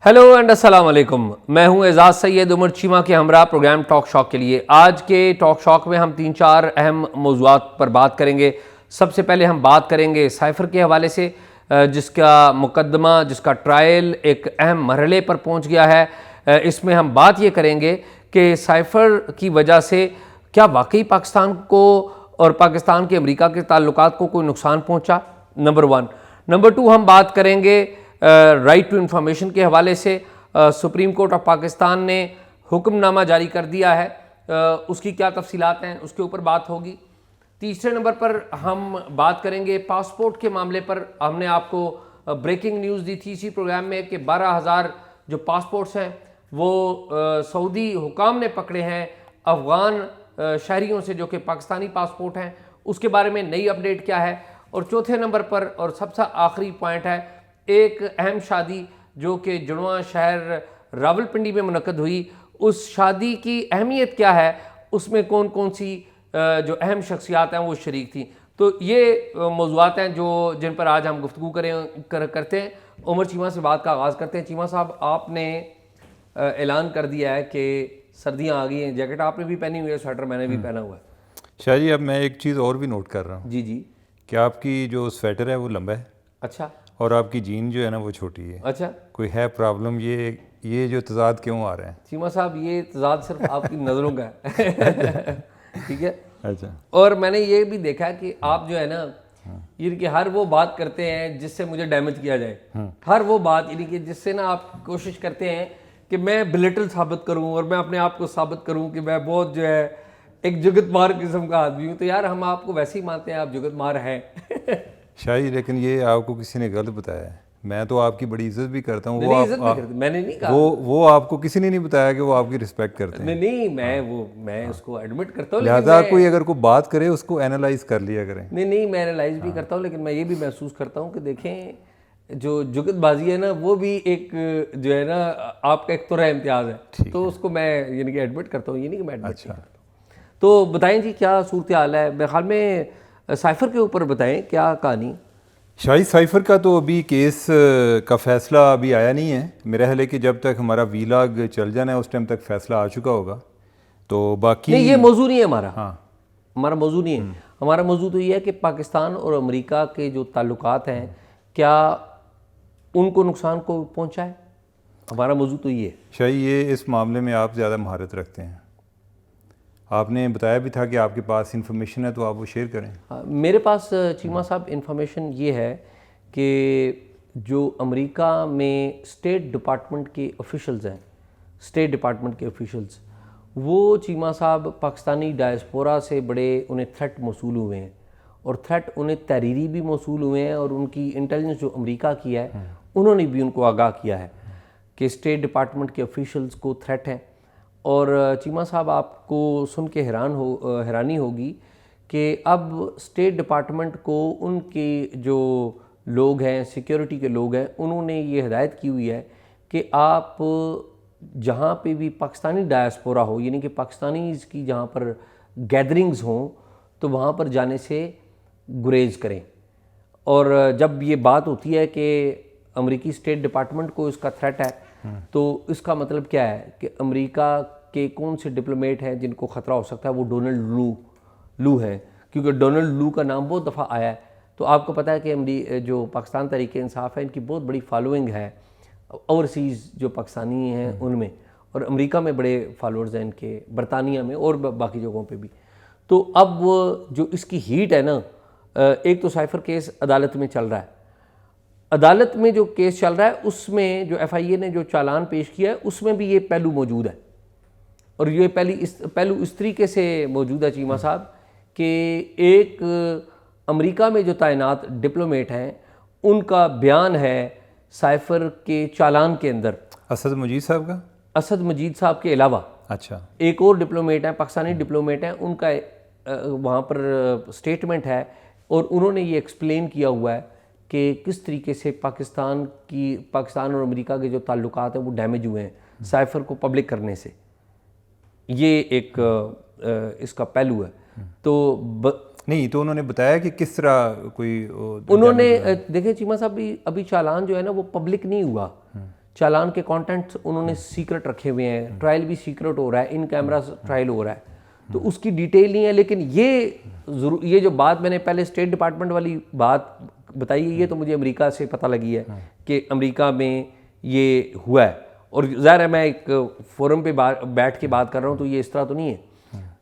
Hello and अस्सलाम वालेकुम। मैं हूं एजाज सैयद उमर चीमा के हमरा प्रोग्राम टॉक शॉक के लिए। आज के टॉक शॉक में हम 3-4 अहम मौज़ूआत पर बात करेंगे। सबसे पहले हम बात करेंगे साइफ़र के हवाले से, जिसका मुकदमा, जिसका ट्रायल एक अहम मरहले पर पहुंच गया है। इसमें हम बात ये करेंगे कि साइफ़र की वजह से क्या वाकई पाकिस्तान को और पाकिस्तान के अमेरिका के ताल्लुकात को कोई नुकसान पहुंचा, नंबर 1। नंबर 2 हम बात करेंगे राइट टू इंफॉर्मेशन के हवाले से। सुप्रीम कोर्ट ऑफ पाकिस्तान ने हुक्मनामा जारी कर दिया है, उसकी क्या तफसीलात हैं उसके ऊपर बात होगी। तीसरे नंबर पर हम बात करेंगे पासपोर्ट के मामले पर। हमने आपको ब्रेकिंग न्यूज़ दी थी इसी प्रोग्राम में कि 12,000 जो पासपोर्ट्स हैं वो सऊदी हुकाम ने पकड़े हैं अफ़गान शहरियों से जो कि पाकिस्तानी पासपोर्ट हैं। उसके बारे में नई अपडेट क्या है। और चौथे नंबर पर और सबसे आखिरी पॉइंट है एक अहम शादी जो कि जुड़वां शहर रावलपिंडी में मुनक्कद हुई। उस शादी की अहमियत क्या है, उसमें कौन कौन सी जो अहम शख्सियात हैं वो शरीक थी। तो ये मौज़ूआत हैं जिन पर आज हम गुफ्तगू करते हैं। उमर चीमा से बात का आगाज़ करते हैं। चीमा साहब, आपने ऐलान कर दिया है कि सर्दियाँ आ गई हैं, जैकेट आपने भी पहनी हुई है, स्वेटर मैंने भी पहना हुआ है। शाह जी, अब मैं एक चीज़ और भी नोट कर रहा हूँ जी जी। कि आपकी जो स्वेटर है वो लंबा है अच्छा और आपकी जीन जो है ना वो छोटी है। अच्छा। कोई है प्रॉब्लम? ये जो तजाद क्यों आ रहे हैं? चीमा साहब, ये तजाद सिर्फ आपकी नज़रों का है। ठीक है। अच्छा। और मैंने ये भी देखा है कि आप जो है ना, यानी कि हर वो बात करते हैं जिससे मुझे डैमेज किया जाए। हर वो बात यानी कि जिससे ना आप कोशिश करते हैं कि मैं बिलिटल साबित करूं और मैं अपने आप को साबित करूं कि मैं बहुत जो है एक जुगतमार किस्म का आदमी हूं। तो यार, हम आपको वैसे ही मानते हैं आप जुगतमार हैं। शाह जी, लेकिन ये आपको किसी ने गलत बताया है। मैं तो आपकी बड़ी इज्जत भी करता हूँ। नहीं, इज्जत नहीं करते, मैंने नहीं कहा। वो आपको किसी ने नहीं बताया कि वो आपकी रिस्पेक्ट करते हैं। नहीं, मैं उसको एडमिट करता हूँ, लिहाजा कोई अगर कोई बात करे उसको एनालाइज कर लिया करें। नहीं, मैं एनालाइज भी करता हूँ, लेकिन मैं ये भी महसूस करता हूँ कि देखें, जो जुगतबाजी है ना वो भी एक जो है ना आपका एक तुरा इम्तियाज़ है। तो उसको मैं यानी कि एडमिट करता हूँ, ये नहीं कि मैं एडमिट नहीं करता हूँ। तो बताएं जी, क्या सूरत हाल है? मेरे ख्याल में साइफ़र के ऊपर बताएं क्या कहानी। शाही साइफ़र का तो अभी केस का फ़ैसला अभी आया नहीं है। मेरा ख्याल है कि जब तक हमारा वीलॉग चल जाना है उस टाइम तक फ़ैसला आ चुका होगा। तो बाकी नहीं, ये मौजू नहीं है हमारा। हाँ, हमारा मौजू नहीं है। हमारा मौजू तो ये है कि पाकिस्तान और अमेरिका के जो ताल्लुकात हैं, क्या उनको नुकसान को पहुंचा है? हमारा मौजू तो ये है। शाही, ये इस मामले में आप ज़्यादा महारत रखते हैं। आपने बताया भी था कि आपके पास इंफॉर्मेशन है तो आप वो शेयर करें। मेरे पास चीमा साहब इंफॉर्मेशन ये है कि जो अमेरिका में स्टेट डिपार्टमेंट के ऑफिशियल्स हैं, स्टेट डिपार्टमेंट के ऑफिशियल्स, वो चीमा साहब पाकिस्तानी डायस्पोरा से बड़े उन्हें थ्रेट मौसूल हुए हैं। और थ्रेट उन्हें तहरीरी भी मौसूल हुए हैं, और उनकी इंटेलिजेंस जो अमेरिका की है उन्होंने भी उनको आगाह किया है कि स्टेट डिपार्टमेंट के ऑफिशियल्स को थ्रेट हैं। और चीमा साहब, आपको सुन के हैरानी होगी कि अब स्टेट डिपार्टमेंट को उनके जो लोग हैं, सिक्योरिटी के लोग हैं, उन्होंने ये हिदायत की हुई है कि आप जहाँ पे भी पाकिस्तानी डायस्पोरा हो, यानी कि पाकिस्तानीज़ की जहाँ पर गैदरिंग्स हों, तो वहाँ पर जाने से गुरेज करें। और जब ये बात होती है कि अमेरिकी स्टेट डिपार्टमेंट को इसका थ्रेट है, तो इसका मतलब क्या है कि अमेरिका के कौन से डिप्लोमेट हैं जिनको ख़तरा हो सकता है, वो डोनाल्ड लू हैं। क्योंकि डोनाल्ड लू का नाम बहुत दफ़ा आया है। तो आपको पता है कि जो पाकिस्तान तहरीक इंसाफ है, इनकी बहुत बड़ी फॉलोइंग है ओवरसीज़ जो पाकिस्तानी हैं उनमें, और अमेरिका में बड़े फॉलोअर्स हैं इनके, बरतानिया में और बाकी जगहों पे भी। तो अब जो इसकी हीट है ना, एक तो साइफ़र केस अदालत में चल रहा है। अदालत में जो केस चल रहा है उसमें जो FIA ने जो चालान पेश किया है उसमें भी ये पहलू मौजूद है। और ये पहलू इस तरीके से मौजूद है चीमा साहब कि एक अमेरिका में जो तैनात डिप्लोमेट हैं उनका बयान है साइफ़र के चालान के अंदर। असद मजीद साहब का? असद मजीद साहब के अलावा अच्छा, एक और डिप्लोमेट हैं, पाकिस्तानी डिप्लोमेट हैं, उनका वहाँ पर स्टेटमेंट है। और उन्होंने ये एक्सप्लेन किया हुआ है कि किस तरीके से पाकिस्तान और अमेरिका के जो ताल्लुकात हैं वो डैमेज हुए हैं साइफ़र को पब्लिक करने से। ये एक इसका पहलू है। तो नहीं, तो उन्होंने बताया कि किस तरह कोई उन्होंने देखे चीमा साहब, अभी चालान जो है ना वो पब्लिक नहीं हुआ। चालान के कंटेंट्स उन्होंने सीक्रेट रखे हुए हैं, ट्रायल भी सीक्रेट हो रहा है, इन कैमरा ट्रायल हो रहा है, तो उसकी डिटेल नहीं है। लेकिन ये जो बात मैंने पहले स्टेट डिपार्टमेंट वाली बात बताई है, ये तो मुझे अमेरिका से पता लगी है कि अमेरिका में ये हुआ है, और ज़ाहिर है मैं एक फोरम पे बैठ के बात कर रहा हूँ, तो ये इस तरह तो नहीं है।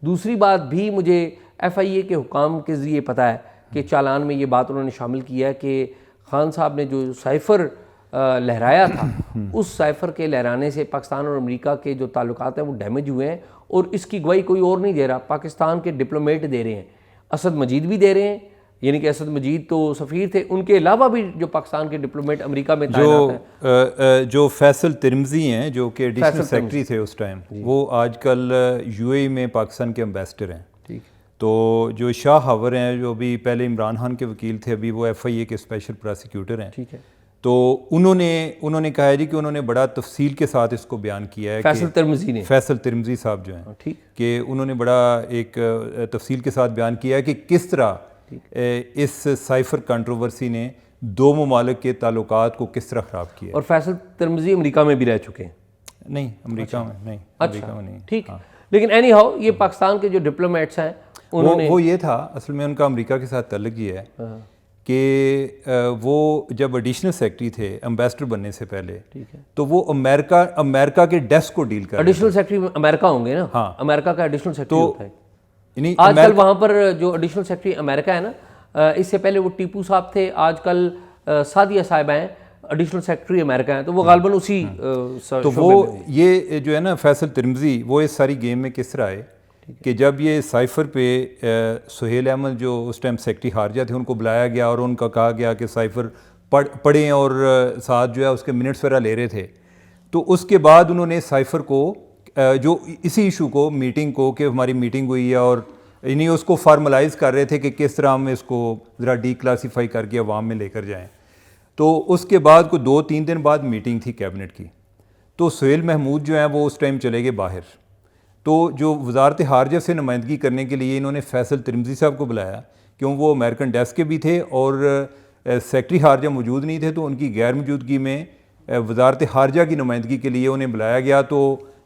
दूसरी बात भी मुझे FIA के हुकाम के ज़रिए पता है कि चालान में ये बात उन्होंने शामिल किया है कि खान साहब ने जो साइफ़र लहराया था, उस साइफ़र के लहराने से पाकिस्तान और अमेरिका के जो ताल्लुकात हैं वो डैमेज हुए हैं, और इसकी गवाही कोई और नहीं दे रहा, पाकिस्तान के डिप्लोमेट दे रहे हैं। असद मजीद भी दे रहे हैं, यानी कि असद मजीद तो सफ़ीर थे, उनके अलावा भी जो पाकिस्तान के डिप्लोमेट अमेरिका में तैनात हैं, जो फैसल तिरमजी हैं जो कि एडिशनल सेक्रेटरी थे उस टाइम, वो आजकल UAE में पाकिस्तान के एम्बेसडर हैं। ठीक। तो जो शाह हावर हैं जो अभी पहले इमरान खान के वकील थे, अभी वो FIA के स्पेशल प्रोसिक्यूटर हैं। ठीक है। तो उन्होंने कहा है जी कि उन्होंने बड़ा तफसील के साथ इसको बयान किया है, फैसल तिरमिज़ी ने, फैसल तिरमिज़ी साहब जो हैं, ठीक, कि उन्होंने बड़ा एक तफसील के साथ बयान किया है कि किस तरह इस साइफर कंट्रोवर्सी ने दो ममालिक के ताल्लुकात को किस तरह ख़राब किया। और फैसल तिरमिज़ी अमेरिका में भी रह चुके हैं? नहीं, अमेरिका में नहीं। अच्छा, नहीं, ठीक। लेकिन एनी हाउ ये पाकिस्तान के जो डिप्लोमेट्स हैं उन्होंने वो ये था, असल में उनका अमेरिका के साथ तल्लुक़ ये है कि वो जब एडिशनल सेक्रेटरी थे एम्बेसडर बनने से पहले, ठीक है, तो वो अमेरिका के डेस्क को डील कर एडिशनल सेक्रेटरी अमेरिका होंगे ना? हाँ, अमेरिका का एडिशनल सेक्रेटरी होता है। आजकल वहाँ पर जो एडिशनल सेक्रेटरी अमेरिका है ना, इससे पहले वो टीपू साहब थे, आजकल सादिया साहिबा हैं, एडिशनल सेक्रेटरी अमेरिका हैं, तो वो गालबन उसी तो वो ये जो है ना फैसल तिरमिज़ी, वो इस सारी गेम में किस तरह आए कि जब ये साइफ़र पे सुहेल अहमद जो उस टाइम सेक्रेटरी खारजा थे, उनको बुलाया गया और उनका कहा गया कि साइफ़र पढ़ें और साथ जो है उसके मिनट्स वगैरह ले रहे थे, तो उसके बाद उन्होंने साइफ़र को जो इसी इशू को मीटिंग को कि हमारी मीटिंग हुई है और इन्हीं उसको फार्मलाइज़ कर रहे थे कि किस तरह हम इसको ज़रा डीक्लासीफाई करके अवाम में लेकर जाएँ। तो उसके बाद को 2-3 दिन बाद मीटिंग थी कैबिनेट की, तो सुहेल महमूद जो हैं वो उस टाइम चले गए बाहर। तो जो वजारत खारजा से नुमाइंदगी करने के लिए इन्होंने फैसल तिरमिज़ी साहब को बुलाया, क्यों वो अमेरिकन डेस्क के भी थे और सेक्रेटरी खारजा मौजूद नहीं थे, तो उनकी गैर मौजूदगी में वजारत खारजा की नुमाइंदगी के लिए उन्हें बुलाया गया। तो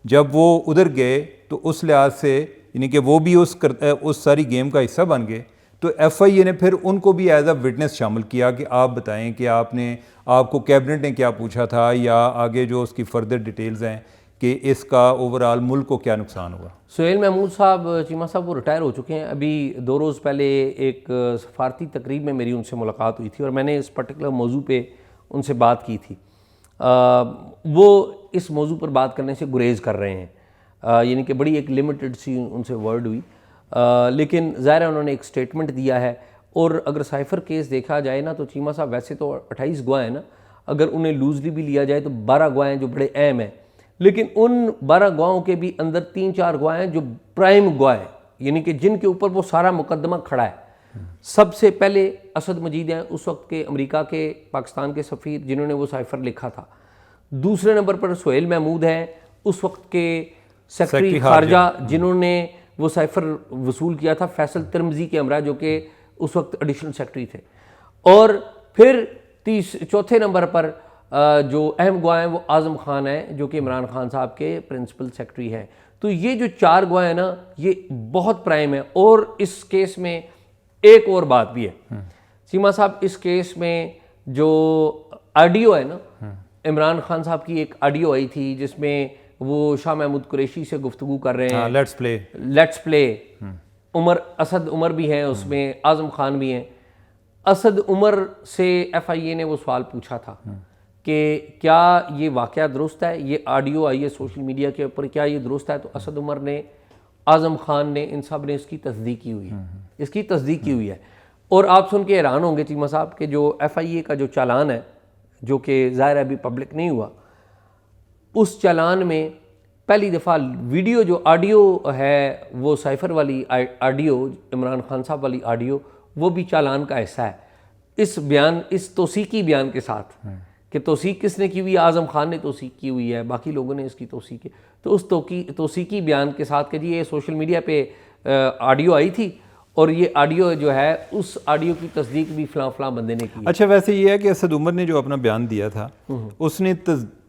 जब वो उधर गए तो उस लिहाज से यानी कि वो भी उस सारी गेम का हिस्सा बन गए, तो FIA ने फिर उनको भी एज अ विटनेस शामिल किया कि आप बताएं कि आपको कैबिनेट ने क्या पूछा था, या आगे जो उसकी फर्दर डिटेल्स हैं कि इसका ओवरऑल मुल्क को क्या नुकसान हुआ। सुहेल महमूद साहब, चीमा साहब, वो रिटायर हो चुके हैं। अभी 2 रोज़ पहले एक सफारती तकरीब में मेरी उनसे मुलाकात हुई थी और मैंने इस पर्टिकुलर मौजू पे उनसे बात की थी। वो इस मौजू पर बात करने से गुरेज कर रहे हैं, यानी कि बड़ी एक लिमिटेड सी उनसे वर्ड हुई, लेकिन ज़ाहिर है उन्होंने एक स्टेटमेंट दिया है। और अगर साइफ़र केस देखा जाए ना, तो चीमा साहब वैसे तो 28 गवाह हैं ना, अगर उन्हें लूजली भी लिया जाए तो 12 गवाह हैं जो बड़े अहम हैं, लेकिन उन 12 गवाहों के भी अंदर 3-4 गवाह हैं जो प्राइम गवाह हैं, यानी कि जिनके ऊपर वो सारा मुकदमा खड़ा है। सबसे पहले असद मजीद हैं, उस वक्त के अमेरिका के पाकिस्तान के सफ़ीर, जिन्होंने वो साइफ़र लिखा था। दूसरे नंबर पर सुहेल महमूद हैं, उस वक्त के सेक्रेटरी खारजा, जिन्होंने वो साइफ़र वसूल किया था फैसल तिरमिज़ी के हमरा, जो कि उस वक्त एडिशनल सेक्रेटरी थे। और फिर चौथे नंबर पर जो अहम गवाह हैं वो आज़म खान हैं, जो कि इमरान खान साहब के प्रिंसिपल सेक्रेटरी हैं। तो ये जो 4 गवाह हैं ना, ये बहुत प्राइम है। और इस केस में एक और बात भी है सीमा साहब, इस केस में जो ऑडियो है ना, इमरान खान साहब की एक ऑडियो आई थी जिसमें वो शाह महमूद कुरैशी से गुफ्तगू कर रहे हैं, लेट्स प्ले। असद उमर भी हैं उसमें, आज़म खान भी हैं। असद उमर से FIA ने वो सवाल पूछा था कि क्या ये वाक़या दुरुस्त है, ये ऑडियो आई है सोशल मीडिया के ऊपर, क्या ये दुरुस्त है? तो असद उमर ने, आज़म खान ने, इन सब ने इसकी तस्दीक की हुई है, इसकी तस्दीक की हुई है। और आप सुन के हैरान होंगे चीमा साहब कि जो FIA का जो चालान है, जो कि ज़ाहिर अभी पब्लिक नहीं हुआ, उस चालान में पहली दफ़ा वीडियो जो ऑडियो है, वो साइफ़र वाली ऑडियो, इमरान खान साहब वाली ऑडियो, वो भी चालान का हिस्सा है। इस तौसीकी बयान के साथ कि तौसीक किसने की हुई है, आज़म खान ने तौसीक की हुई है, बाकी लोगों ने इसकी तौसीक की। तो उस तौसीकी बयान के साथ कि जी ये सोशल मीडिया पे ऑडियो आई थी और ये ऑडियो जो है, उस ऑडियो की तस्दीक भी फ़लाँ बंदे ने की। अच्छा, वैसे ये है कि असद उमर ने जो अपना बयान दिया था, उसने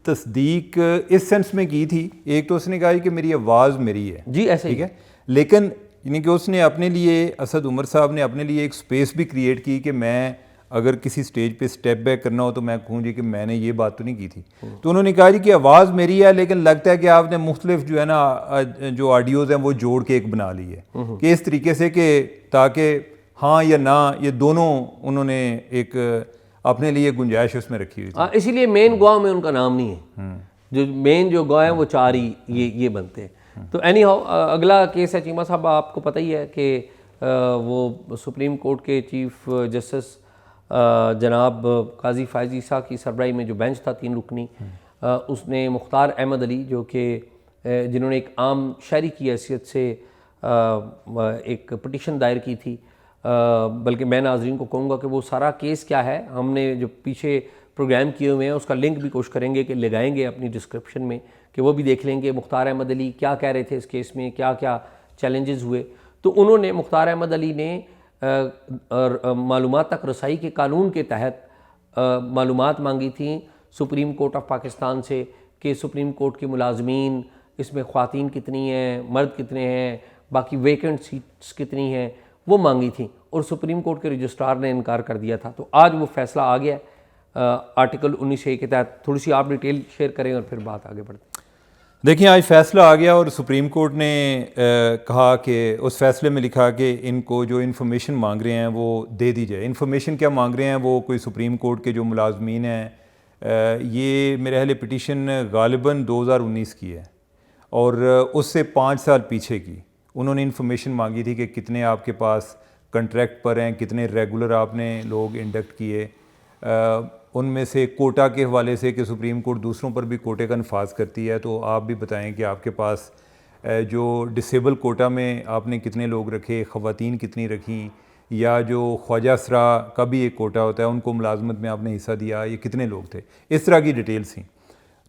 तस्दीक इस सेंस में की थी, एक तो उसने कहा कि मेरी आवाज़ मेरी है जी, ऐसे ठीक है, लेकिन यानी कि उसने अपने लिए, असद उमर साहब ने अपने लिए एक स्पेस भी क्रिएट की कि मैं अगर किसी स्टेज पे स्टेप बैक करना हो तो मैं कहूँ जी कि मैंने ये बात तो नहीं की थी। तो उन्होंने कहा जी कि आवाज़ मेरी है, लेकिन लगता है कि आपने मुख्तलिफ जो है ना जो ऑडियोज़ हैं वो जोड़ के एक बना ली है कि इस तरीके से कि ताकि हाँ या ना ये दोनों उन्होंने एक अपने लिए गुंजाइश उसमें रखी हुई थी। इसीलिए मेन गवाह में उनका नाम नहीं है, जो मेन जो गवाह हैं वो 4 ही ये बनते हैं। तो एनी हाउ अगला केस है चीमा साहब, आपको पता ही है कि वो सुप्रीम कोर्ट के चीफ जस्टिस जनाब काजी फायज़ ईसा की सरबराही में जो बेंच था 3 रुकनी, उसने मुख्तार अहमद अली जो कि जिन्होंने एक आम शहरी की हैसियत से एक पटिशन दायर की थी, बल्कि मैं नाज़रीन को कहूँगा कि वो सारा केस क्या है हमने जो पीछे प्रोग्राम किए हुए हैं उसका लिंक भी कोशिश करेंगे कि लगाएंगे अपनी डिस्क्रिप्शन में, कि वो भी देख लेंगे मुख्तार अहमद अली क्या कह रहे थे इस केस में, क्या क्या चैलेंजेस हुए। तो उन्होंने मुख्तार अहमद अली ने मालूमात तक रसाई के कानून के तहत मालूमात मांगी थी सुप्रीम कोर्ट ऑफ पाकिस्तान से कि सुप्रीम कोर्ट के मुलाजमीन इसमें ख़वातीन कितनी हैं, मर्द कितने हैं, बाकी वेकेंट सीट्स कितनी हैं, वो मांगी थी और सुप्रीम कोर्ट के रजिस्ट्रार ने इनकार कर दिया था। तो आज वो फैसला आ गया आर्टिकल 19A के तहत। थोड़ी सी आप डिटेल शेयर करें और फिर बात आगे बढ़ते हैं। देखिए आज फैसला आ गया और सुप्रीम कोर्ट ने कहा कि उस फैसले में लिखा कि इनको जो इन्फॉर्मेशन मांग रहे हैं वो दे दी जाए। इन्फॉर्मेशन क्या मांग रहे हैं, वो कोई सुप्रीम कोर्ट के जो मुलाजमीन हैं, ये मेरे ख्याल पिटीशन गालिबन 2019 की है और उससे 5 साल पीछे की। उन्होंने इन्फॉर्मेशन मांगी थी कि कितने आपके पास कंट्रैक्ट पर हैं, कितने रेगुलर आपने लोग इंडक्ट किए, उनमें से कोटा के हवाले से कि सुप्रीम कोर्ट दूसरों पर भी कोटे का नफाज करती है, तो आप भी बताएं कि आपके पास जो डिसेबल कोटा में आपने कितने लोग रखे, ख़वातीन कितनी रखी, या जो ख्वाजा असरा का भी एक कोटा होता है उनको मुलाजमत में आपने हिस्सा दिया, ये कितने लोग थे, इस तरह की डिटेल्स थी।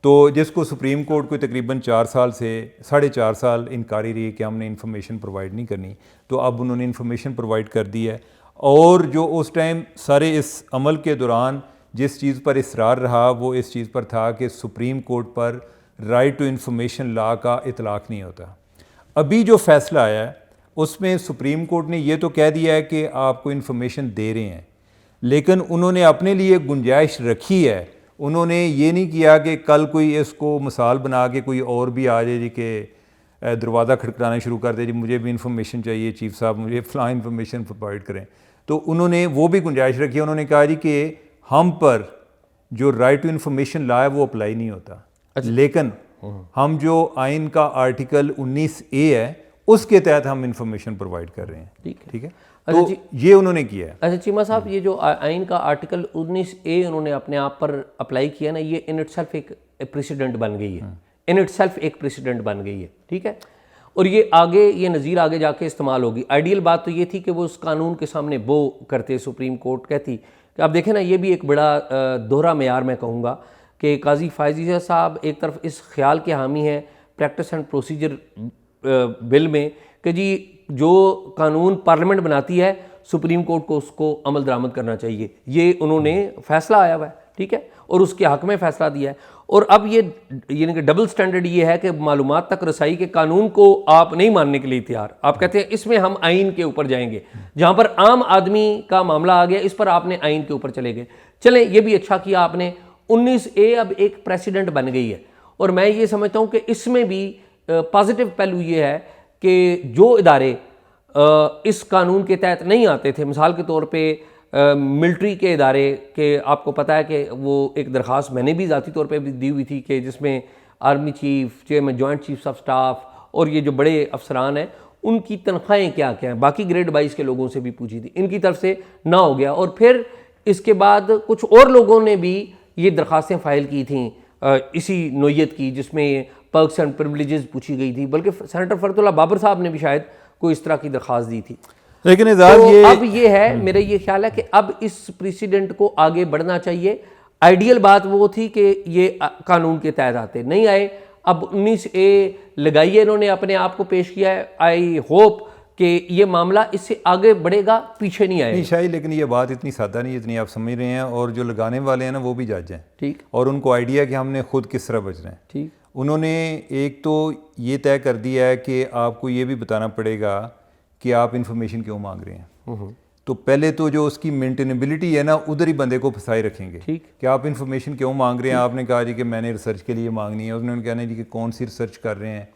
तो जिसको सुप्रीम कोर्ट को तकरीबन 4 साल से 4.5 साल इनकारी रही कि हमने इन्फॉर्मेशन प्रोवाइड नहीं करनी, तो अब उन्होंने इन्फॉर्मेशन प्रोवाइड कर दी है। और जो उस टाइम सारे इस अमल के दौरान जिस चीज़ पर इसरार रहा वो इस चीज़ पर था कि सुप्रीम कोर्ट पर राइट टू इन्फॉर्मेशन लॉ का इतलाक़ नहीं होता। अभी जो फ़ैसला आया है उसमें सुप्रीम कोर्ट ने ये तो कह दिया है कि आपको इन्फॉर्मेशन दे रहे हैं, लेकिन उन्होंने अपने लिए गुंजाइश रखी है। उन्होंने ये नहीं किया कि कल कोई इसको मिसाल बना के कोई और भी आ जाए जी कि दरवाज़ा खटखटाना शुरू कर दे जी मुझे भी इन्फॉर्मेशन चाहिए चीफ साहब, मुझे फ़लाँ इन्फॉर्मेशन प्रोवाइड करें। तो उन्होंने वो भी गुंजाइश रखी है। उन्होंने कहा जी कि हम पर जो राइट टू इन्फॉर्मेशन लॉ है वो अप्लाई नहीं होता, लेकिन हम जो आइन का आर्टिकल 19A है उसके तहत हम इंफॉर्मेशन प्रोवाइड कर रहे हैं। ठीक है, तो ये उन्होंने किया है। अच्छा चीमा साहब, ये जो आइन का आर्टिकल 19A उन्होंने अपने आप पर अप्लाई किया ना, ये इन इटसेल्फ एक प्रेसिडेंट बन गई है, इन इटसेल्फ एक प्रेसिडेंट बन गई है। ठीक है, और ये आगे ये नज़ीर आगे जाके इस्तेमाल होगी। आइडियल बात तो ये थी कि वो उस कानून के सामने वो करते, सुप्रीम कोर्ट कहती कि आप देखें ना, ये भी एक बड़ा दोहरा मेयार मैं कहूँगा कि काजी फायज़ ईसा साहब एक तरफ इस ख्याल के हामी हैं प्रैक्टिस एंड प्रोसीजर बिल में कि जी जो कानून पार्लियामेंट बनाती है सुप्रीम कोर्ट को उसको अमल दरामद करना चाहिए, ये उन्होंने फैसला आया हुआ है। ठीक है, और उसके हक़ में फ़ैसला दिया है। और अब ये यानी कि डबल स्टैंडर्ड ये है कि मालूमात तक रसाई के कानून को आप नहीं मानने के लिए तैयार, आप कहते हैं इसमें हम आइन के ऊपर जाएंगे, जहाँ पर आम आदमी का मामला आ गया इस पर आपने आइन के ऊपर चले गए। चलें, ये भी अच्छा किया आपने। 19A अब एक प्रेसिडेंट बन गई है और मैं ये समझता हूँ कि इसमें भी पॉजिटिव पहलू ये है कि जो इदारे इस कानून के तहत नहीं आते थे, मिसाल के तौर पर मिलिट्री के इदारे के, आपको पता है कि वो एक दरख्वास्त मैंने भी ज़ाती तौर पे भी दी हुई थी कि जिसमें army chief, chairman joint chiefs of staff और ये जो बड़े अफसरान हैं उनकी तनख्वाहें क्या क्या हैं, बाकी ग्रेड 22 के लोगों से भी पूछी थी, इनकी तरफ से ना हो गया। और फिर इसके बाद कुछ और लोगों ने भी ये दरख्वास्तें फ़ाइल की थी इसी नोयत की, जिसमें पर्क्स एंड प्रिविलेजेस पूछी गई थी, बल्कि सेनेटर फरतुल्लाह बाबर साहब ने भी शायद कोई इस तरह की दरख्वास्त दी थी। लेकिन तो अब ये है, मेरा ये ख्याल है कि अब इस प्रेसिडेंट को आगे बढ़ना चाहिए। आइडियल बात वो थी कि ये कानून के तहत आते, नहीं आए। अब 19A लगाइए, इन्होंने अपने आप को पेश किया है। आई होप कि ये मामला इससे आगे बढ़ेगा, पीछे नहीं आएगा? नहीं शायद, लेकिन ये बात इतनी सादा नहीं जितनी आप समझ रहे हैं, और जो लगाने वाले हैं ना वो भी जज हैं, ठीक, और उनको आइडिया कि हमने खुद किस तरह बचना है। ठीक, उन्होंने एक तो ये तय कर दिया है कि आपको ये भी बताना पड़ेगा कि आप इंफॉर्मेशन क्यों मांग रहे हैं। तो पहले तो जो उसकी मेंटेनेबिलिटी है ना, उधर ही बंदे को फंसाए रखेंगे ठीक, कि आप इंफॉर्मेशन क्यों मांग रहे हैं। आपने कहा जी कि मैंने रिसर्च के लिए मांगनी है, उन्होंने कहना जी कि कौन सी रिसर्च कर रहे हैं,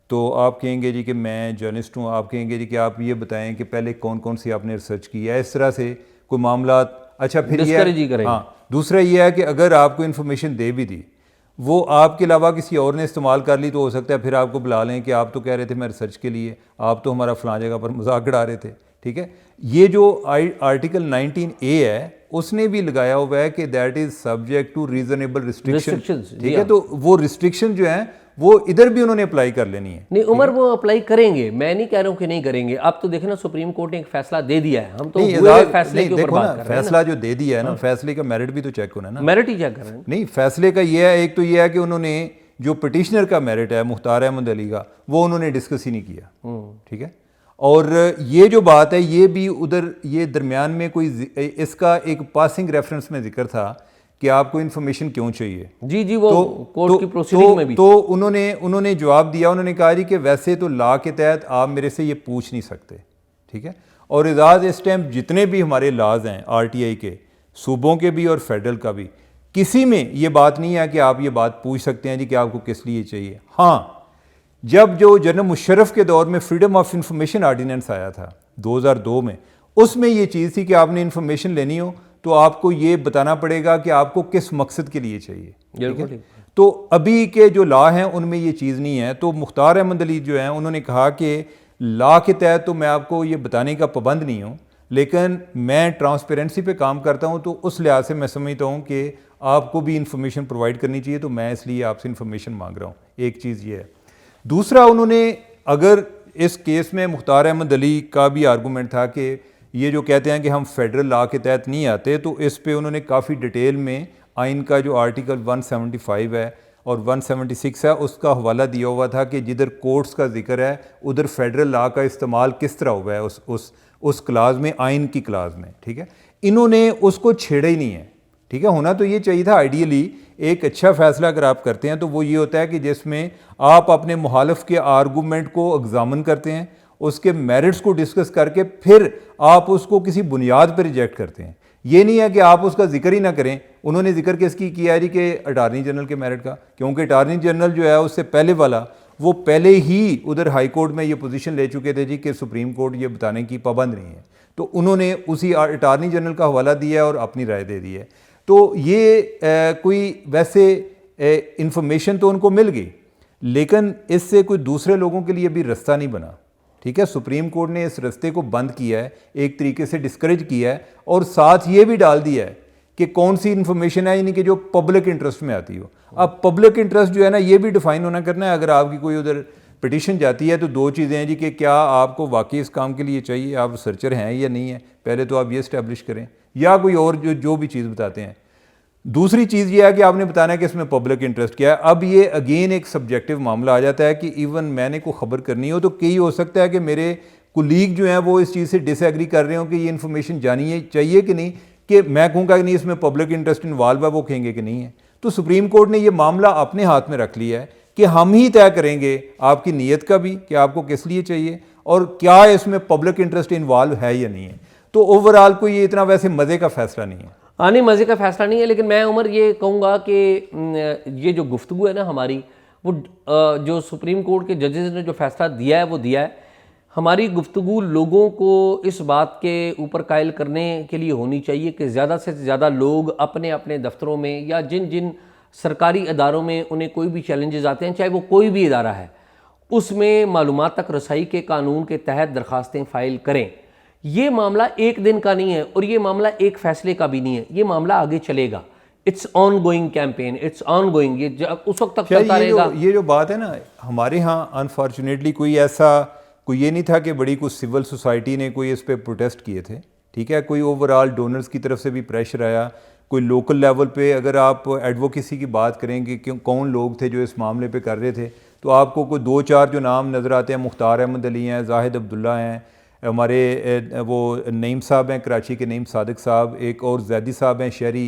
तो आप कहेंगे जी कि मैं जर्नलिस्ट हूँ, आप कहेंगे जी कि आप ये बताएं कि पहले कौन कौन सी आपने रिसर्च की है। इस तरह से कोई मामला। अच्छा फिर ये, हाँ, दूसरा ये है कि अगर आपको इन्फॉर्मेशन दे भी दी, वो आपके अलावा किसी और ने इस्तेमाल कर ली, तो हो सकता है फिर आपको बुला लें कि आप तो कह रहे थे मैं रिसर्च के लिए, आप तो हमारा फलां जगह पर मजाक उड़ा रहे थे। ठीक है, ये जो आर्टिकल 19A है उसने भी लगाया हुआ है कि that is subject to reasonable restriction. ठीक है, तो वो रिस्ट्रिक्शन जो है वो इधर भी उन्होंने अप्लाई कर लेनी है। नहीं उमर, वो अप्लाई करेंगे, मैं नहीं कह रहा हूँ कि नहीं करेंगे। अब तो देखे ना, सुप्रीम कोर्ट ने एक फैसला दे दिया है, हम तो हुए फैसले के ऊपर बात कर रहे हैं। फैसला जो दे दिया है ना, फैसले का मेरिट भी तो चेक होना है ना। मेरिट ही चेक कर रहे हैं। नहीं, फैसले का ये है, एक तो ये है कि उन्होंने जो पिटिशनर का मेरिट है मुख्तार अहमद अली का, वो उन्होंने डिस्कस ही नहीं किया। ठीक है, और ये जो बात है ये भी उधर, ये दरमियान में कोई इसका एक पासिंग रेफरेंस में जिक्र था कि आपको इन्फॉर्मेशन क्यों चाहिए। जी जी, वो कोर्ट की प्रोसीडिंग में भी। तो उन्होंने जवाब दिया, उन्होंने कहा जी कि वैसे तो लॉ के तहत आप मेरे से ये पूछ नहीं सकते। ठीक है, और एजाज इस टाइम जितने भी हमारे लॉज हैं आरटीआई के, सूबों के भी और फेडरल का भी, किसी में ये बात नहीं है कि आप ये बात पूछ सकते हैं जी कि आपको किस लिए चाहिए। हाँ, जब जो जनरल मुशर्रफ के दौर में फ्रीडम ऑफ इंफॉर्मेशन ऑर्डिनेंस आया था 2002 में, उसमें ये चीज़ थी कि आपने इंफॉर्मेशन लेनी हो तो आपको ये बताना पड़ेगा कि आपको किस मकसद के लिए चाहिए। ठीक है, तो अभी के जो लॉ हैं उनमें ये चीज़ नहीं है। तो मुख्तार अहमद अली जो हैं उन्होंने कहा कि लॉ के तहत तो मैं आपको ये बताने का पाबंद नहीं हूँ, लेकिन मैं ट्रांसपेरेंसी पे काम करता हूँ, तो उस लिहाज से मैं समझता हूँ कि आपको भी इंफॉर्मेशन प्रोवाइड करनी चाहिए, तो मैं इसलिए आपसे इंफॉर्मेशन मांग रहा हूँ। एक चीज़ ये है। दूसरा, उन्होंने, अगर इस केस में मुख्तार अहमद अली का भी आर्गूमेंट था कि ये जो कहते हैं कि हम फेडरल लॉ के तहत नहीं आते, तो इस पे उन्होंने काफ़ी डिटेल में आइन का जो आर्टिकल 175 है और 176 है उसका हवाला दिया हुआ था कि जिधर कोर्ट्स का जिक्र है उधर फेडरल लॉ का इस्तेमाल किस तरह हुआ है उस क्लास में, आइन की क्लास में। ठीक है, इन्होंने उसको छेड़ा ही नहीं है। ठीक है, होना तो ये चाहिए था आइडियली, एक अच्छा फैसला अगर आप करते हैं तो वो ये होता है कि जिसमें आप अपने मुखालिफ के आर्गूमेंट को एग्जामिन करते हैं, उसके मेरिट्स को डिस्कस करके फिर आप उसको किसी बुनियाद पर रिजेक्ट करते हैं। ये नहीं है कि आप उसका जिक्र ही ना करें। उन्होंने जिक्र किसकी किया है जी कि अटार्नी जनरल के मेरिट का, क्योंकि अटार्नी जनरल जो है उससे पहले वाला, वो पहले ही उधर हाई कोर्ट में ये पोजीशन ले चुके थे जी कि सुप्रीम कोर्ट ये बताने की पाबंद नहीं है, तो उन्होंने उसी अटार्नी जनरल का हवाला दिया और अपनी राय दे दी है। तो ये कोई वैसे इंफॉर्मेशन तो उनको मिल गई, लेकिन इससे कोई दूसरे लोगों के लिए भी रास्ता नहीं बना। ठीक है, सुप्रीम कोर्ट ने इस रास्ते को बंद किया है, एक तरीके से डिस्करेज किया है, और साथ ये भी डाल दिया है कि कौन सी इन्फॉर्मेशन है, यानी कि जो पब्लिक इंटरेस्ट में आती हो। अब पब्लिक इंटरेस्ट जो है ना, ये भी डिफाइन होना करना है। अगर आपकी कोई उधर पिटिशन जाती है तो दो चीज़ें हैं जी कि क्या आपको वाकई इस काम के लिए चाहिए, आप रिसर्चर हैं या नहीं है, पहले तो आप ये इस्टेब्लिश करें, या कोई और जो भी चीज़ बताते हैं। दूसरी चीज़ ये है कि आपने बताना है कि इसमें पब्लिक इंटरेस्ट क्या है। अब ये अगेन एक सब्जेक्टिव मामला आ जाता है कि इवन मैंने को खबर करनी हो तो कई हो सकता है कि मेरे कुलीग जो हैं वो इस चीज़ से डिसएग्री कर रहे हो कि ये इन्फॉर्मेशन जानी चाहिए कि नहीं, कि मैं कहूँगा कि नहीं इसमें पब्लिक इंटरेस्ट इन्वॉल्व है, वो कहेंगे कि नहीं है। तो सुप्रीम कोर्ट ने ये मामला अपने हाथ में रख लिया है कि हम ही तय करेंगे आपकी नीयत का भी कि आपको किस लिए चाहिए और क्या इसमें पब्लिक इंटरेस्ट इन्वॉल्व है या नहीं है। तो ओवरऑल कोई ये इतना वैसे मज़े का फैसला नहीं है। हाँ, नहीं मज़े का फैसला नहीं है, लेकिन मैं उमर ये कहूँगा कि ये जो गुफ्तगू है ना हमारी, वो जो सुप्रीम कोर्ट के जजेस ने जो फैसला दिया है वो दिया है। हमारी गुफ्तगू लोगों को इस बात के ऊपर कायल करने के लिए होनी चाहिए कि ज़्यादा से ज़्यादा लोग अपने अपने दफ्तरों में या जिन जिन सरकारी इदारों में उन्हें कोई भी चैलेंजेस आते हैं, चाहे वो कोई भी इदारा है, उसमें मालूमात तक रसाई के कानून के तहत दरख्वास्तें फ़ाइल करें। ये मामला एक दिन का नहीं है और ये मामला एक फैसले का भी नहीं है, ये मामला आगे चलेगा। It's on going campaign, it's on going, ये उस वक्त तक चलता रहेगा। ये जो बात है ना, हमारे यहाँ अनफॉर्चुनेटली कोई ये नहीं था कि बड़ी कुछ सिविल सोसाइटी ने कोई इस पर प्रोटेस्ट किए थे। ठीक है, कोई ओवरऑल डोनर्स की तरफ से भी प्रेशर आया, कोई लोकल लेवल पे अगर आप एडवोकेसी की बात करेंगे कि कौन लोग थे जो इस मामले पे कर रहे थे, तो आपको कोई 2-4 जो नाम नज़र आते हैं, मुख्तार अहमद अली हैं, जाहिद अब्दुल्ला हैं, हमारे वो नईम साहब हैं कराची के, नईम सादिक साहब, एक और जैदी साहब हैं शहरी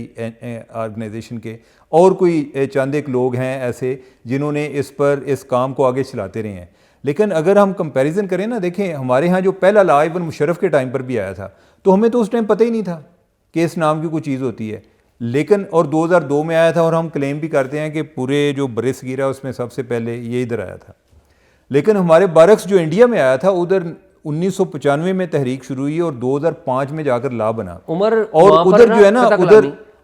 ऑर्गेनाइजेशन के, और कोई चंद एक लोग हैं ऐसे जिन्होंने इस काम को आगे चलाते रहे हैं। लेकिन अगर हम कंपैरिजन करें ना, देखें हमारे यहाँ जो पहला ला इवन मुशर्रफ के टाइम पर भी आया था, तो हमें तो उस टाइम पता ही नहीं था कि इस नाम की कोई चीज़ होती है। लेकिन और 2002 में आया था, और हम क्लेम भी करते हैं कि पूरे जो बरसगीरा उसमें सबसे पहले ये इधर आया था। लेकिन हमारे बरक्स जो इंडिया में आया था, उधर 1995 में तहरीक शुरू हुई और 2005 में जाकर ला बना। उमर और उधर जो है ना,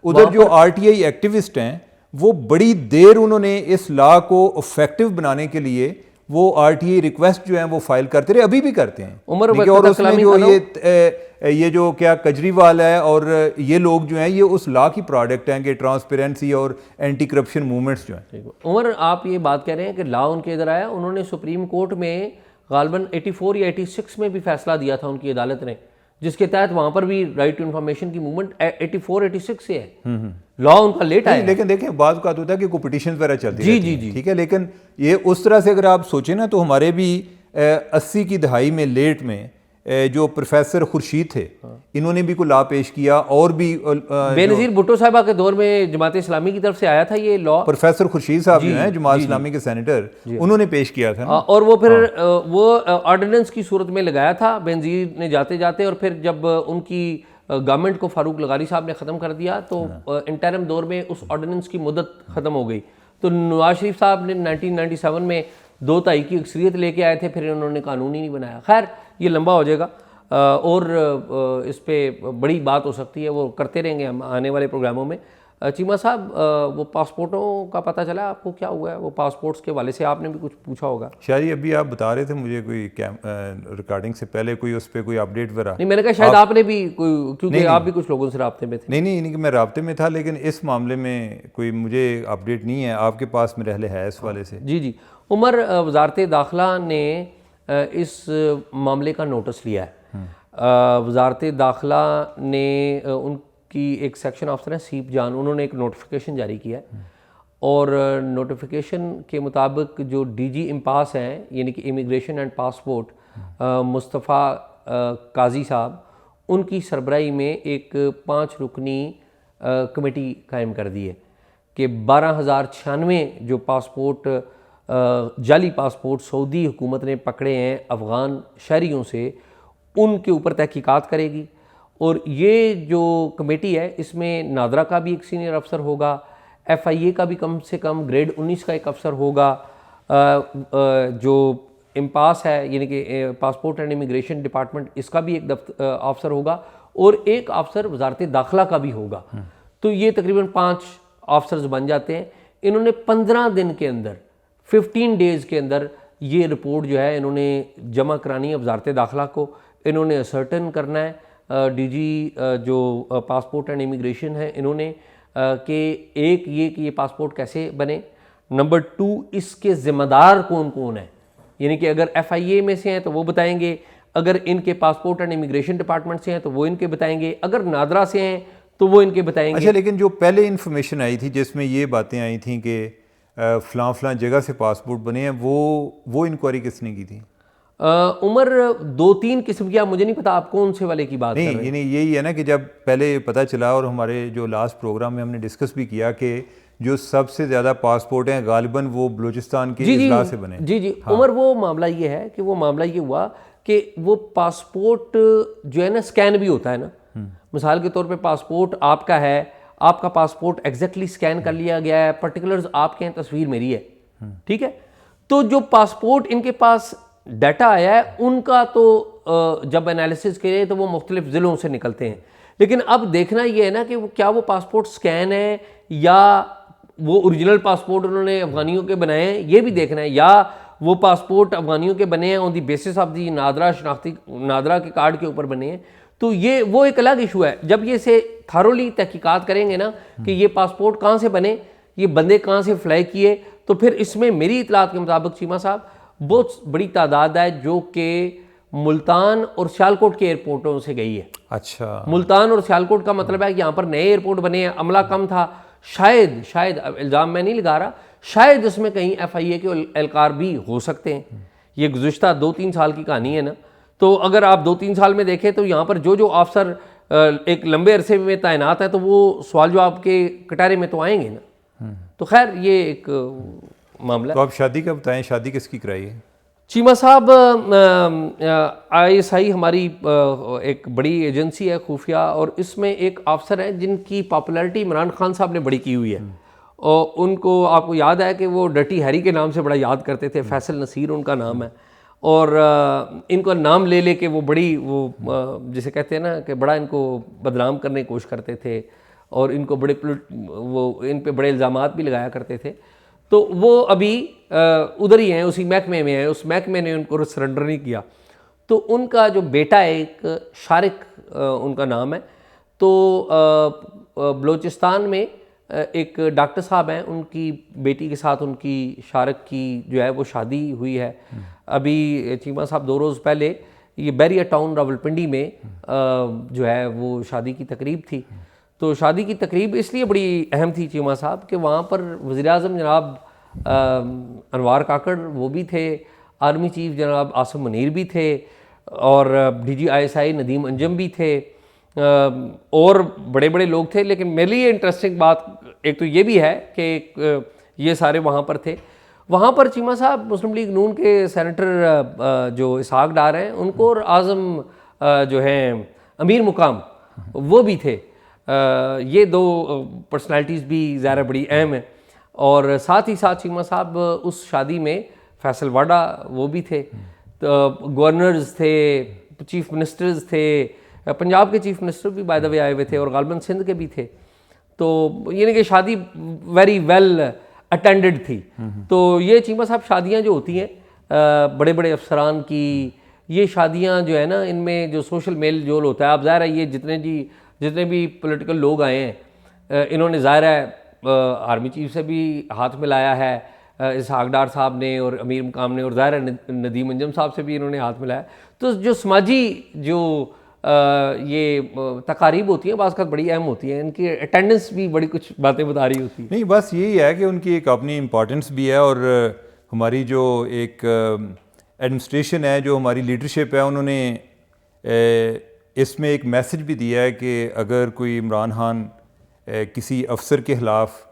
उधर जो RTI एक्टिविस्ट हैं, वो बड़ी देर उन्होंने इस ला को इफेक्टिव बनाने के लिए वो RTI रिक्वेस्ट जो है वो फाइल करते रहे, अभी भी करते हैं। उमर और उसमें जो ये जो क्या केजरीवाल है और ये लोग जो हैं, ये उस लॉ की प्रोडक्ट हैं कि ट्रांसपेरेंसी और एंटी करप्शन मूवमेंट्स जो हैं। उमर, आप ये बात कह रहे हैं कि लॉ उनके इधर आया, उन्होंने सुप्रीम कोर्ट में गालबन 84 या 86 में भी फैसला दिया था उनकी अदालत ने, जिसके तहत वहां पर भी राइट टू इन्फॉर्मेशन की मूवमेंट 84-86 से है। लॉ उनका लेट आया। लेकिन देखें, बात का होता है कि कोई पिटीशन वगैरह चलती जी रहती हैं, ठीक है। लेकिन ये उस तरह से अगर आप सोचें ना, तो हमारे भी 80 की दहाई में लेट में जो प्रोफेसर खुर्शीद थे, इन्होंने भी कोई लॉ पेश किया, और भी बेनज़ीर भुट्टो साहबा के दौर में जमात इस्लामी की तरफ से आया था ये लॉ। प्रोफेसर खुर्शीद साहब जो हैं जमात इस्लामी के सेनेटर, उन्होंने पेश किया था ना। और वो फिर वो ऑर्डिनेंस की सूरत में लगाया था बेनज़ीर ने जाते जाते, और फिर जब उनकी गवर्नमेंट को फारूक लगारी साहब ने ख़त्म कर दिया, तो इंटरिम दौर में उस ऑर्डिनेंस की मुद्दत ख़त्म हो गई। तो नवाज शरीफ साहब ने 1997 में 2/3 की अक्सरियत लेके आए थे, फिर उन्होंने कानून ही नहीं बनाया। खैर, ये लंबा हो जाएगा और इस पर बड़ी बात हो सकती है, वो करते रहेंगे हम आने वाले प्रोग्रामों में। चीमा साहब, वो पासपोर्टों का पता चला आपको क्या हुआ है? वो पासपोर्ट्स के वाले से आपने भी कुछ पूछा होगा शायद, अभी आप बता रहे थे मुझे कोई रिकॉर्डिंग से पहले कोई उस पर कोई अपडेट वगैरह। नहीं, मैंने कहा शायद आपने भी कोई, क्योंकि आप भी कुछ लोगों से राब्ते में थे। नहीं, मैं राब्ते में था, लेकिन इस मामले में कोई मुझे अपडेट नहीं है। आपके पास में रहले है इस वाले से? जी। उमर, वजारत दाखिला ने इस मामले का नोटिस लिया है। वजारत दाखिला ने उनकी एक सेक्शन अफसर है सीप जान, उन्होंने एक नोटिफिकेशन जारी किया है, और नोटिफिकेशन के मुताबिक जो DG इम्पास हैं, यानी कि इमिग्रेशन एंड पासपोर्ट, मुस्तफ़ा काजी साहब, उनकी सरबराही में एक 5 रुकनी कमेटी कायम कर दी है कि 12,096 जो पासपोर्ट जाली पासपोर्ट सऊदी हुकूमत ने पकड़े हैं अफ़गान शहरियों से, उनके ऊपर तहकीकात करेगी। और ये जो कमेटी है, इसमें नादरा का भी एक सीनियर अफसर होगा, FIA का भी कम से कम ग्रेड 19 का एक अफसर होगा, जो इम्पास है यानी कि पासपोर्ट एंड इमिग्रेशन डिपार्टमेंट, इसका भी एक अफसर होगा, और एक अफसर वजारत दाखिला का भी होगा। तो ये तकरीबन 5 अफसर्स बन जाते हैं। इन्होंने 15 दिन के अंदर, 15 डेज़ के अंदर ये रिपोर्ट जो है इन्होंने जमा करानी है वजारत दाखिला को। इन्होंने असर्टन करना है DG जो पासपोर्ट एंड इमिग्रेशन है, इन्होंने कि एक ये कि ये पासपोर्ट कैसे बने, नंबर 2 इसके ज़िम्मेदार कौन कौन है, यानी कि अगर FIA में से हैं तो वो बताएंगे, अगर इनके पासपोर्ट एंड इमिग्रेशन डिपार्टमेंट से हैं तो वो इनके बताएंगे, अगर नादरा से हैं तो वो इनके बताएंगे। अच्छा, लेकिन जो पहले इन्फॉर्मेशन आई थी जिसमें ये बातें आई थी कि फ़लाँ जगह से पासपोर्ट बने हैं, वो इंक्वायरी किसने की थी? उमर, 2-3 किस्म की, मुझे नहीं पता आप कौन से वाले की बात कर रहे हैं। नहीं, यही है ना कि जब पहले पता चला, और हमारे जो लास्ट प्रोग्राम में हमने डिस्कस भी किया कि जो सबसे ज़्यादा पासपोर्ट हैं गालिबन वो बलूचिस्तान के इजला से बने। जी। हाँ। उमर, वो मामला ये है कि वो मामला ये हुआ कि वो पासपोर्ट जो है ना, स्कैन भी होता है ना। मिसाल के तौर पे पासपोर्ट आपका है, आपका पासपोर्ट एग्जैक्टली स्कैन कर लिया गया है, पर्टिकुलर्स आपके हैं, तस्वीर मेरी है, ठीक है। तो जो पासपोर्ट इनके पास डाटा आया है, उनका तो जब एनालिसिस किए तो वो मुख्तलिफ ज़िलों से निकलते हैं। लेकिन अब देखना ये है ना कि क्या वो पासपोर्ट स्कैन है या वो ओरिजिनल पासपोर्ट उन्होंने अफगानियों के बनाए हैं, ये भी देखना है, या वो पासपोर्ट अफगानियों के बने हैं on the basis of the NADRA के कार्ड के ऊपर बने हैं। तो ये वो एक अलग इशू है। जब ये से थारोली तहकीकात करेंगे ना कि ये पासपोर्ट कहाँ से बने, ये बंदे कहाँ से फ्लाई किए, तो फिर इसमें मेरी इतलात के मुताबिक चीमा साहब बहुत बड़ी तादाद है जो कि मुल्तान और सियालकोट के एयरपोर्टों से गई है। अच्छा, मुल्तान और सियालकोट का मतलब है कि यहाँ पर नए एयरपोर्ट बने हैं, अमला कम था, शायद इल्ज़ाम मैं नहीं लगा रहा, शायद उसमें कहीं FIA के एहलकार भी हो सकते हैं। ये गुज़िश्ता 2-3 साल की कहानी है ना, तो अगर आप 2-3 साल में देखें तो यहाँ पर जो अफसर एक लंबे अरसे में तैनात है तो वो सवाल जवाब के कटारे में तो आएंगे ना। तो खैर ये एक मामला। तो आप शादी का बताएं, शादी किसकी कराई है? चीमा साहब ISI हमारी एक बड़ी एजेंसी है खुफिया, और इसमें एक अफसर है जिनकी पॉपुलैरिटी इमरान खान साहब ने बड़ी की हुई है, और उनको आपको याद है कि वो डर्टी हैरी के नाम से बड़ा याद करते थे, फैसल नसीर उनका नाम है, और इनका नाम ले लेके वो बड़ी जिसे कहते हैं ना कि बड़ा इनको बदनाम करने की कोशिश करते थे, और इनको बड़े वो इन पे बड़े इल्ज़ामात भी लगाया करते थे। तो वो अभी उधर ही हैं, उसी महकमे में हैं, उस महकमे ने उनको सरेंडर नहीं किया। तो उनका जो बेटा है एक शारिक उनका नाम है, तो बलूचिस्तान में एक डॉक्टर साहब हैं, उनकी बेटी के साथ उनकी शारिक की जो है वो शादी हुई है। अभी चीमा साहब 2 रोज़ पहले ये बैरिया टाउन रावलपिंडी में जो है वो शादी की तकरीब थी। तो शादी की तकरीब इसलिए बड़ी अहम थी चीमा साहब कि वहाँ पर वज़ीर-ए-आज़म जनाब अनवार काकड़ वो भी थे, आर्मी चीफ जनाब आसिम मुनीर भी थे, और DG ISI नदीम अंजम भी थे, और बड़े बड़े लोग थे। लेकिन मेरे लिए इंटरेस्टिंग बात एक तो ये भी है कि ये सारे वहाँ पर थे। वहाँ पर चीमा साहब मुस्लिम लीग नून के सेनेटर जो इसहाक डार हैं उनको, और आज़म जो हैं अमीर मुकाम वो भी थे। ये 2 पर्सनालिटीज़ भी ज़ाहिर बड़ी अहम है। और साथ ही साथ चीमा साहब उस शादी में फैसल वाडा वो भी थे, तो गवर्नर्स थे, चीफ मिनिस्टर्स थे, पंजाब के चीफ मिनिस्टर भी बाय द वे आए हुए थे, और गालबन सिंध के भी थे। तो यानी कि शादी वेरी वेल अटेंडेड थी। तो ये चीमा साहब शादियाँ जो होती हैं बड़े बड़े अफसरान की, ये शादियाँ जो है ना, इनमें जो सोशल मेल जोल होता है, आप ज़ाहिर है ये जितने भी पॉलिटिकल लोग आए हैं इन्होंने ज़ाहिर है आर्मी चीफ से भी हाथ मिलाया है, इसहाक डार साहब ने और अमीर मुकाम ने, और ज़ाहिर है नदीम अंजम साहब से भी इन्होंने हाथ मिलाया। तो जो समाजी जो ये तकारीब होती हैं बाज़ वक़्त बड़ी अहम होती हैं, इनकी अटेंडेंस भी बड़ी कुछ बातें बता रही होती है। नहीं, बस यही है कि उनकी एक अपनी इम्पॉर्टेंस भी है, और हमारी जो एक एडमिनिस्ट्रेशन है, जो हमारी लीडरशिप है, उन्होंने इसमें एक मैसेज भी दिया है कि अगर कोई इमरान खान किसी अफसर के ख़िलाफ़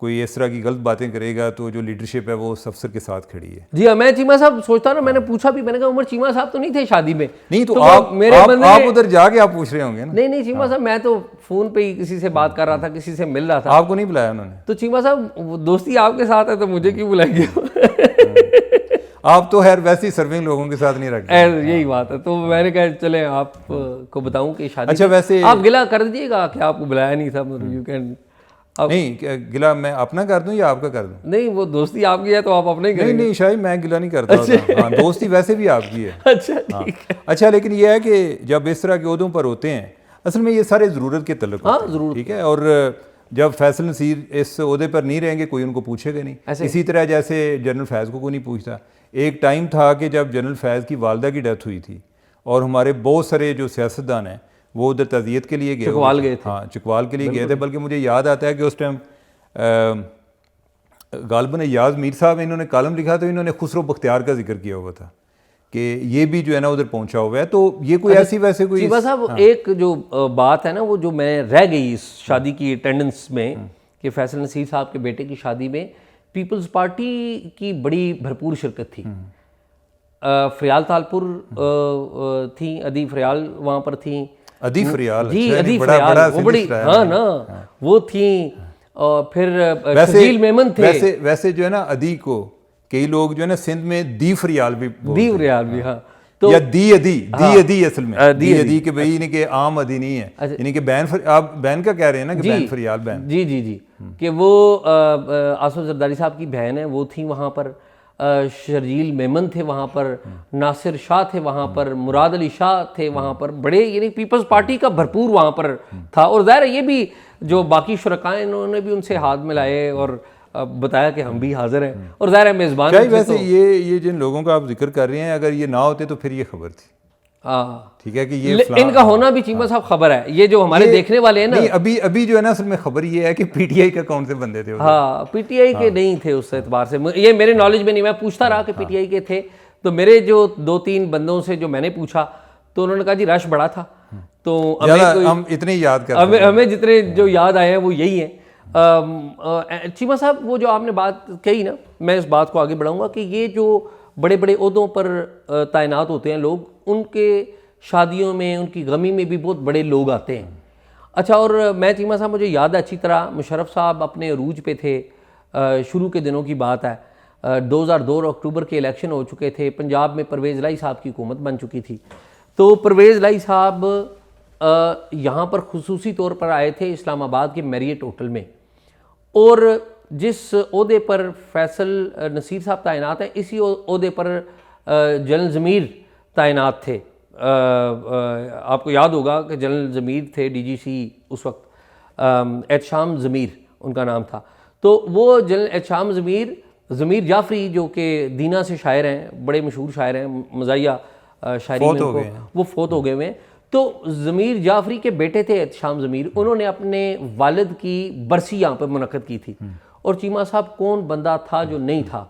कोई इस तरह की गलत बातें करेगा तो जो लीडरशिप है वो उस अफसर के साथ खड़ी है। जी हाँ, मैं चीमा साहब सोचता ना, मैंने पूछा भी, मैंने कहा उमर चीमा साहब तो नहीं थे शादी में? नहीं तो आप उधर जाके आप पूछ रहे होंगे ना? नहीं चीमा साहब, मैं तो फ़ोन पे ही किसी से बात कर रहा था, किसी से मिल रहा था। आपको नहीं बुलाया उन्होंने? तो चीमा साहब दोस्ती आपके साथ है तो मुझे क्यों बुलाएंगे? आप तो खैर वैसे ही सर्विंग लोगों के साथ नहीं रखते। यही बात है। तो मैंने कहा चले आपको बताऊं कि शादी, अच्छा वैसे आप गिला कर दीजिएगा कि आपको बुलाया नहीं था। यू कैन नहीं, गिला मैं अपना कर दूं या आपका कर दूं? नहीं, वो दोस्ती आपकी है तो आप अपने ही करेंगे। नहीं शायद मैं गिला नहीं करता। हाँ, दोस्ती वैसे भी आपकी है। अच्छा ठीक है। अच्छा, लेकिन ये है कि जब इस तरह के ओहदों पर होते हैं, असल में ये सारे ज़रूरत के तल्लुक़ होते हैं। ज़रूर, ठीक है। और जब फैसल नसीर इस ओहदे पर नहीं रहेंगे कोई उनको पूछेगा नहीं। इसी तरह जैसे जनरल फैज़ को कोई नहीं पूछता। एक टाइम था कि जब जनरल फैज़ की वालदा की डेथ हुई थी और हमारे बहुत सारे जो सियासतदान हैं वो उधर तज़ियत के लिए गए, चकवाल गए थे। हाँ, चकवाल के लिए गए थे। बल्कि मुझे याद आता है कि उस टाइम गालिबन याज़ मीर साहब इन्होंने कॉलम लिखा तो इन्होंने खुसरो बख्तियार का जिक्र किया हुआ था कि ये भी जो है ना उधर पहुंचा हुआ है। तो ये कोई ऐसी वैसे कोई साहब हाँ। एक जो बात है ना, वो जो मैं रह गई इस शादी की अटेंडेंस में कि फैसल नसीर साहब के बेटे की शादी में पीपल्स पार्टी की बड़ी भरपूर शिरकत थी। फ़रियाल तालपुर थी, अदी फ़रियाल वहाँ पर थी। अदी फ़रियाल, जी अदी फ़रियाल, वो बड़ी हाँ ना, वो थी। और फिर शजील मेमन थे। वैसे जो है ना अदी को कई लोग जो है ना सिंध में दी फ़रियाल भी हाँ, तो या दी अदी असल में दी अदी के भाई यानी कि आम अदी नहीं है, यानी कि बैन, आप बैन का कह रहे हैं ना कि बैन फ़रियाल बैन। जी कि वो आसफ जरदारी साहब की बहन है, वो थी वहाँ पर। शजील मेमन थे वहाँ पर, नासिर शाह थे वहाँ पर, मुराद अली शाह थे वहाँ पर। बड़े यानी पीपल्स पार्टी का भरपूर वहाँ पर था। और ज़ाहिर ये भी जो बाकी शुरकाएं इन्होंने भी उनसे हाथ मिलाए और बताया कि हम भी हाजिर हैं। और ज़ाहिर है मेज़बान वैसे ये जिन लोगों का आप जिक्र कर रहे हैं, अगर ये ना होते तो फिर ये खबर थी। हाँ ठीक है कि ये इनका होना भी चीमा साहब खबर है, ये जो हमारे देखने वाले हैं ना। नहीं, अभी जो है ना असल में खबर ये है कि पीटीआई का कौन से बंदे थे उधर। हाँ पीटीआई के नहीं थे उस एतबार से, ये मेरे नॉलेज में नहीं, मैं पूछता रहा कि पीटीआई के थे, तो मेरे जो 2-3 बंदों से जो मैंने पूछा तो उन्होंने कहा जी रश बड़ा था, तो हम इतने ही याद करते हैं, हमें जितने जो याद आए हैं वो यही हैं। चीमा साहब वो जो आपने बात कही ना, मैं इस बात को आगे बढ़ाऊंगा कि ये जो बड़े बड़े ओहदों पर तैनात होते हैं लोग, उनके शादियों में, उनकी गमी में भी बहुत बड़े लोग आते हैं। अच्छा, और मैं चीमा साहब मुझे याद है अच्छी तरह, मुशर्रफ साहब अपने अरूज पे थे, शुरू के दिनों की बात है, 2002 अक्टूबर के इलेक्शन हो चुके थे, पंजाब में परवेज़ लाई साहब की हुकूमत बन चुकी थी। तो परवेज़ लाई साहब यहाँ पर खुसूसी तौर पर आए थे इस्लामाबाद के मैरियट होटल में, और जिस ओहदे पर फैसल नसीर साहब तैनात हैं, इसी ओहदे पर जनरल ज़मीर तैनात थे। आपको याद होगा कि जनरल ज़मीर थे डीजीसी उस वक्त, एहतशाम ज़मीर उनका नाम था। तो वो जनरल एहतशाम ज़मीर जाफरी जो कि दीना से शायर हैं, बड़े मशहूर शायर हैं, मज़ाहिया शायरी में उनको, वो फोत हो गए हुए हैं। तो ज़मीर जाफरी के बेटे थे एहतशाम ज़मीर, उन्होंने अपने वालिद की बरसी यहाँ पर मुनक़्क़द की थी, और चीमा साहब कौन बंदा था जो नहीं था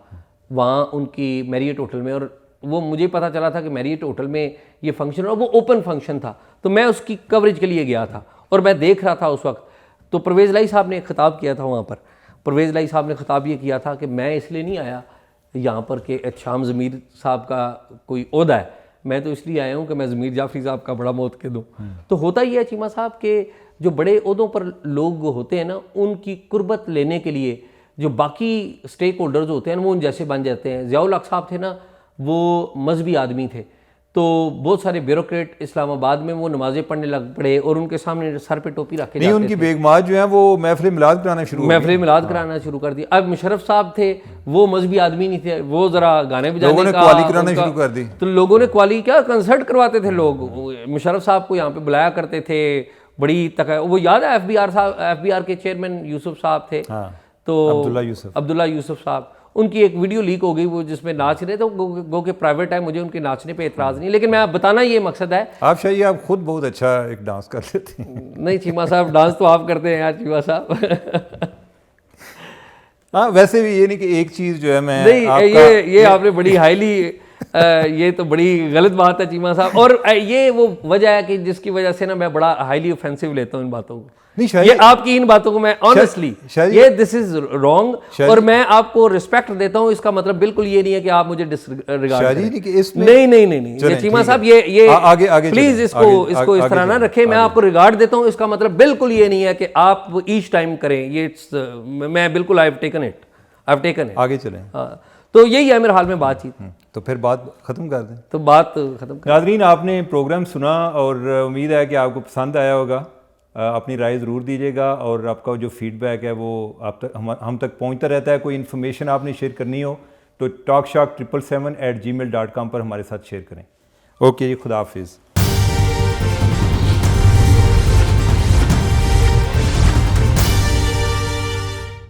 वहाँ उनकी मैरियट होटल में, और वो मुझे पता चला था कि मैरियट होटल में ये फंक्शन, और वो ओपन फंक्शन था, तो मैं उसकी कवरेज के लिए गया था और मैं देख रहा था उस वक्त। तो परवेज़ लाई साहब ने एक ख़िताब किया था वहाँ पर, परवेज़ लाई साहब ने ख़िताब ये किया था कि मैं इसलिए नहीं आया यहाँ पर कि एहतशाम ज़मीर साहब का कोई ओहदा है, मैं तो इसलिए आया हूँ कि मैं ज़मीर जाफरी साहब का बड़ा मौत के दूँ। तो होता ही है चीमा साहब के जो बड़े ओहदों पर लोग होते हैं ना, उनकी कुर्बत लेने के लिए जो बाकी स्टेक होल्डर्स होते हैं ना, वो उन जैसे बन जाते हैं। ज़ियाउल हक साहब थे ना, वो मजहबी आदमी थे, तो बहुत सारे ब्यूरोक्रेट इस्लामाबाद में वो नमाज़ें पढ़ने लग पड़े और उनके सामने सर पे टोपी रख के नहीं, उनकी बेगमात जो है वो महफिल मिलाद कराना शुरू कर दी। अब मुशर्रफ साहब थे, वो मजहबी आदमी नहीं थे, वो ज़रा गाने बजाने लोगों ने क्वाली कराना शुरू कर दी, तो लोगों ने क्वाली क्या कंसर्ट करवाते थे लोग, मुशर्रफ साहब को यहाँ पे बुलाया करते थे, बड़ी तक। वो याद है एफबीआर के चेयरमैन यूसुफ साहब थे, तो अब्दुल्ला यूसुफ साहब, उनकी एक वीडियो लीक हो गई वो जिसमें नाच रहे थे, गो के प्राइवेट है, मुझे उनके नाचने पे एतराज़ नहीं, लेकिन मैं बताना ये मकसद है। आप शायद आप खुद बहुत अच्छा एक डांस कर लेते हैं। नहीं चीमा साहब, डांस तो आप करते हैं यार चीमा साहब। हाँ, वैसे भी ये नहीं कि एक चीज़ जो है मैं नहीं, ये आपने बड़ी हाईली ये तो बड़ी गलत बात है चीमा साहब, और ये वो वजह है कि जिसकी वजह से ना मैं बड़ा हाईली ऑफेंसिव लेता हूँ इन बातों को। ये आपकी इन बातों को मैं ऑनेस्टली, ये दिस इज रॉन्ग, और मैं आपको रिस्पेक्ट देता हूँ, इसका मतलब बिल्कुल ये नहीं है कि आप मुझे डिसरिगार्ड करें। नहीं चीमा साहब, ये आगे प्लीज इसको इस तरह ना रखें। मैं आपको रिगार्ड देता हूँ, इसका मतलब बिल्कुल ये नहीं है कि आप ईच टाइम करें, ये मैं बिल्कुल आई हैव टेकन इट। आगे चलें। हाँ, तो यही है मेरे हाल में बातचीत। तो फिर बात ख़त्म कर दें। तो बात ख़त्म कर। नाज़रीन, आपने प्रोग्राम सुना और उम्मीद है कि आपको पसंद आया होगा। अपनी राय ज़रूर दीजिएगा, और आपका जो फीडबैक है वो आप तक हम तक पहुंचता रहता है। कोई इन्फॉर्मेशन आपने शेयर करनी हो तो talkshock777@gmail.com पर हमारे साथ शेयर करें। ओके जी, खुदा हाफिज़।